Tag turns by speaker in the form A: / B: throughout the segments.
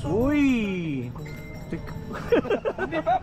A: Uy!
B: Hindi ba?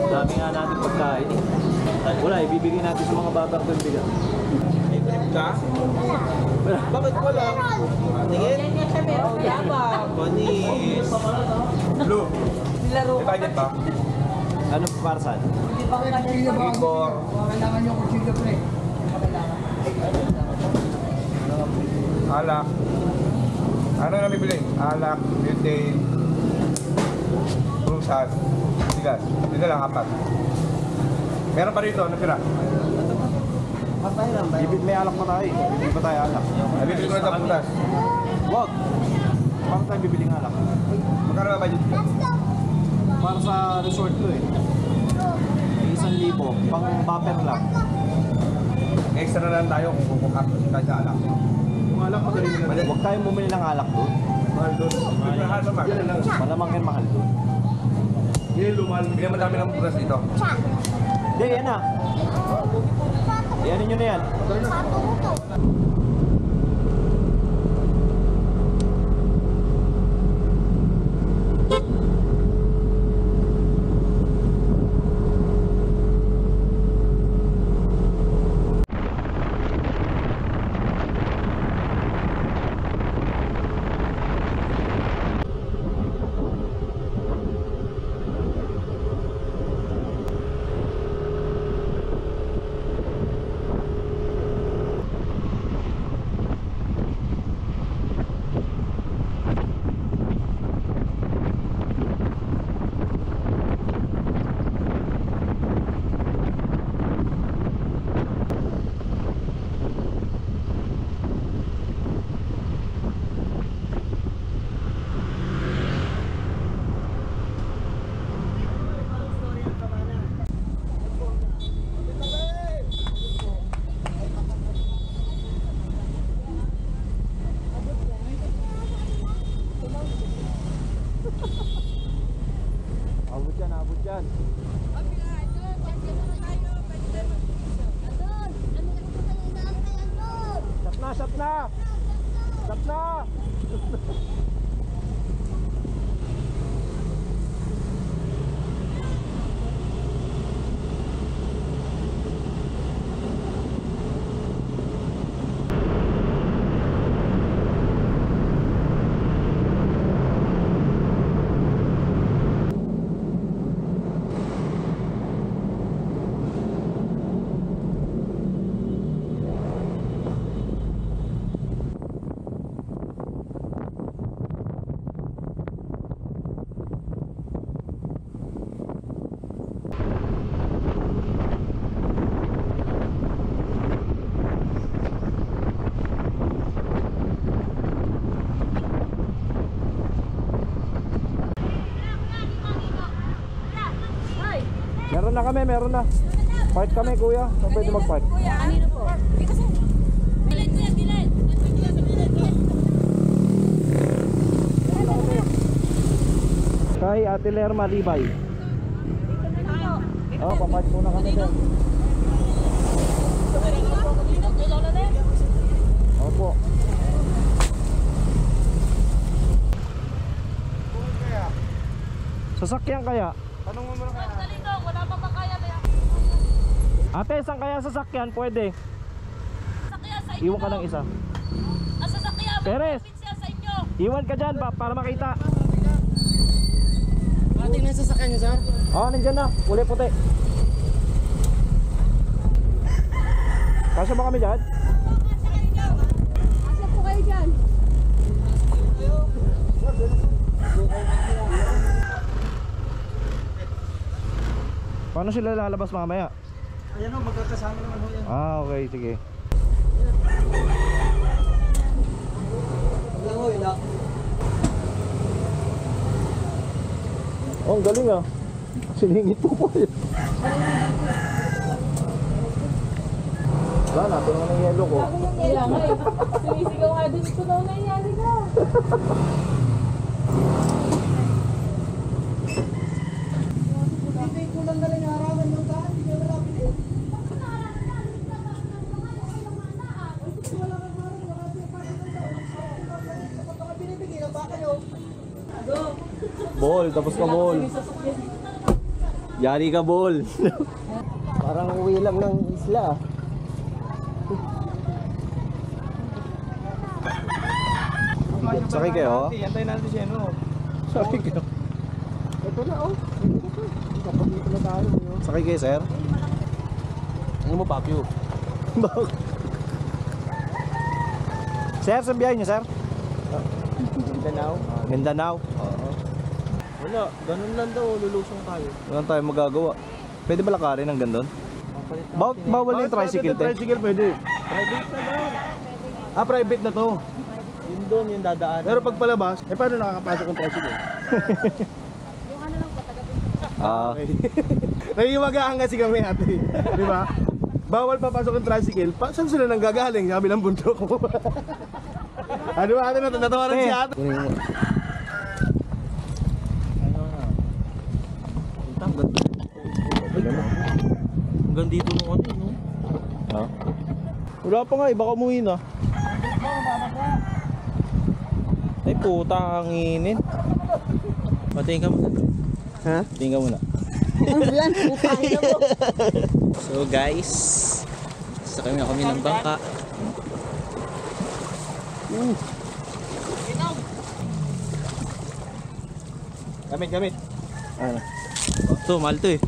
A: Dami nga natin pagkain eh. Wala, ibibigay natin sa mga batang doon bigas.
B: May trip ka? Bakit wala? Tingin? Manis. Blue. Divided ba?
A: Ano para saan?
B: Igor.
C: Kailangan nyo kutsilyo pre.
B: Alak. Ano na bibili? Alak, butane, prusan, bigas. Dito lang, 4. Meron pa rito, ano tira?
A: Ibig may alak pa tayo. Hindi pa tayo alak.
B: Nabibili ko na sa putas.
A: Wag! Bakit tayo bibiling alak?
B: Magkano ba budget ko?
A: Para sa resort ko eh. 1,000 pang buffer lang.
B: Extra na lang tayo kung kukakot tayo sa alak.
A: Yung alak madali na lang. Huwag tayong bumili ng alak doon.
B: Mahal doon. Mahal sa mahal.
A: Malamang kayo mahal doon.
B: Hindi, lumal. Bigyan mo dami ng putas dito.
A: Hindi, yan na. Yan nyo na yan. Abot yan. Shot na! Shot na! Meron na kami, meron na. Park kami kuya, saan pwede mag-park?
D: Kuya, kanino po? Kasi, bilid kuya, bilid.
A: Kay Ate Lerma Libay. Oh, papark muna kami din. Opo. Sasakyan kaya?
B: Tanong mo muna kaya.
D: Wala pa ba kaya na yan?
A: Ate, saan kaya sasakyan? Pwede.
D: Sasakyan sa inyo.
A: Iwan ka ng isa.
D: Sasakyan,
A: Perez,
D: siya sa inyo.
A: iwan ka dyan para makita.
C: Ating nasa sasakyan niyo, sir?
A: Oh, nandyan na. Kulay puti. Kasya ba kami dyan?
D: Asa po kayo dyan?
A: Paano sila lalabas mamaya?
C: Ayan o, magkakasama naman ho yan.
A: Ah, okay, sige.
C: Lang ho, ila.
A: Oh, ang galing ah. Siningit po po yun. Wala na, ito naman ang yelo ko.
D: Kaya nga eh. Sumisigaw nga din ko daw na yan. Halika.
C: Hindi ko lang galing harapan yung daan. Hindi ko wala pinit. Binibigyan ba kayo?
A: Ball, tapos ka ball. Yari ka ball.
C: Parang uwi lang ng isla.
A: Sakay kayo?
B: Antayin natin siya, no?
A: Sakay kayo?
C: Ito na oh. Kapag dito na tayo.
A: Sakay kayo, sir?
B: Ano mo, Papyo?
A: Bakit? Sir, saan biyahe niyo, sir?
B: Mindanao?
A: Mindanao.
B: Oo. Wala, ganun lang daw, lulusong tayo.
A: Wala tayong magagawa. Pwede ba lakarin hanggang doon? Bawal na yung tricycle, te.
B: Tricycle pwede. Private na daw. Ah, private na to. Yun doon, yung dadaan. Pero pag palabas, paano nakakapasok yung tricycle?
A: Ah,
B: Nahihiwagaan kasi kami ate. Di ba? Bawal papasok yung tricycle. Saan sila nang gagaling? Sabi ng bundok ko. Ano ba ate, natawaran si ate. Hanggang dito nung ano, no?
A: ha? Wala pa nga, baka umuwi na. Ay puta, ang init.
B: Patingin ka muna.
A: Ha? Tingin ka muna.
B: So guys, sakay na kami ng bangka. Gamit.
A: Ano?
B: Ito, mahal to eh.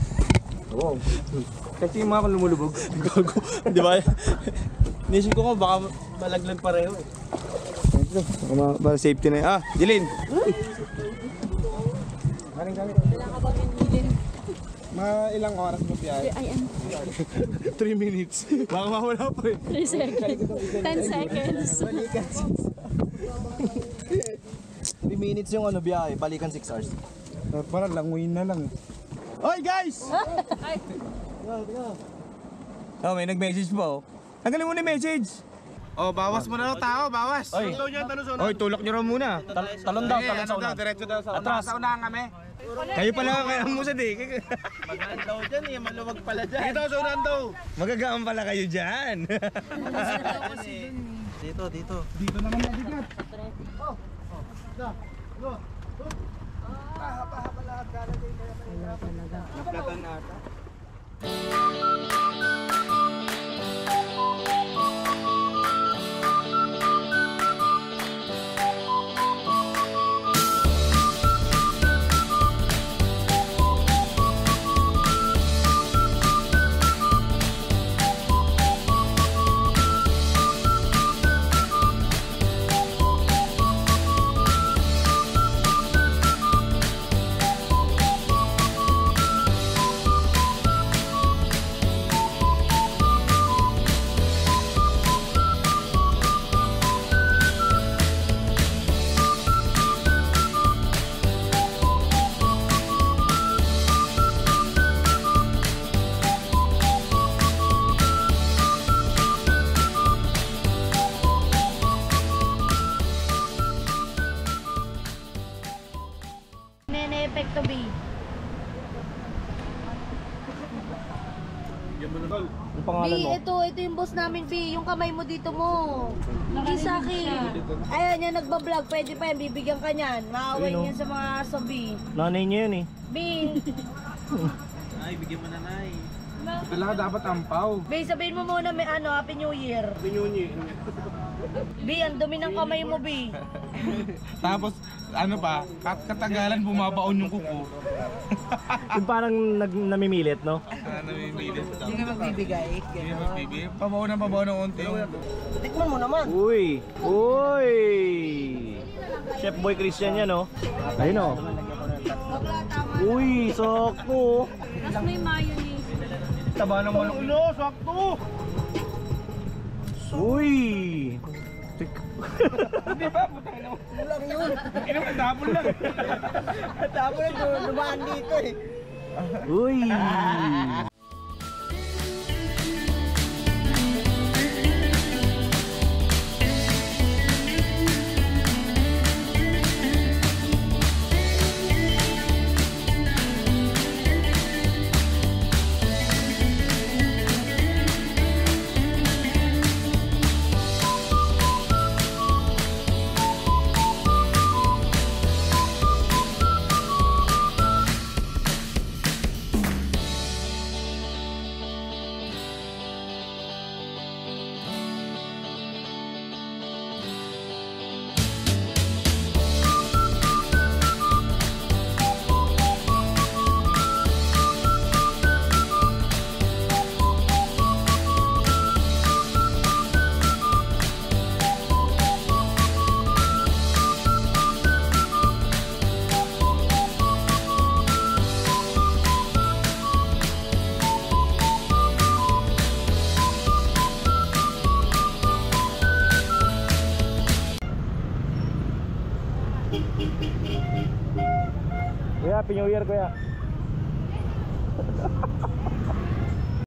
A: Wow.
B: Kasi yung mga kung lumulubog. Gago. Di ba? Nisip ko nga baka malaglag pareho eh.
A: Para safety na yun. Ah, Jilin!
B: Ilang oras mo biyahe?
D: Ay, ano?
B: 3 minutes. Baka mawala pa eh.
D: 3 seconds. 10 seconds.
A: 3 minutes yung ano biyahe, balikan 6 hours.
B: Parang languin na lang. Hoy guys!
D: Ay,
B: Oh, may nag-message pa oh. Tanggalin mo na yung message. Oh, bawas mo na lang tao, bawas. Oy, tulak nyo raw muna.
A: Talon daw, talon sa unan.
B: Diretso daw sa
A: Atras.
B: unahan kami. Kayo pala kaya mo sa di. Magaan daw dyan eh, maluwag pala dyan. Dito sa unahan daw. Magagaan pala kayo dyan. Dito. Dito naman mabigat. Naplatan ata.
D: Nene-epekto B.
A: Yung
D: B,
A: pangalan mo?
D: ito yung boss namin, B. Yung kamay mo dito mo. Hindi sa akin. Ayan, yan nagbablog. Pwede pa yan. Bibigyan ka niyan. Maaway niyan sa mga sa B.
A: Nanay niya yun eh.
D: B.
B: Ay, bigyan mo na nay. Kailangan dapat ampaw.
D: B, sabihin mo muna may ano, Happy New Year.
B: Binyunyi.
D: B, ang dumi ng kamay mo, B.
B: Tapos,
C: ano pa, katagalan bumabaon yung kuko.
B: Yung parang namimilit, no?
C: Namimilit.
E: Hindi ka magbibigay.
C: Hindi magbibigay. Pabaw ng unti yung...
E: Tikman mo naman.
B: Uy! Uy! Chef Boy Christian yan, no? Ayun, no? Uy! Sakto!
D: Tapos may mayonnaise.
C: Taba ng manok.
B: No, sakto! Uy!
C: Hindi ba? Putang ina mo.
E: Kulang yun.
C: Ina mo, dabol lang.
E: Tapos dumaan dito eh.
B: Uy! Kuya, Happy New Year, kuya.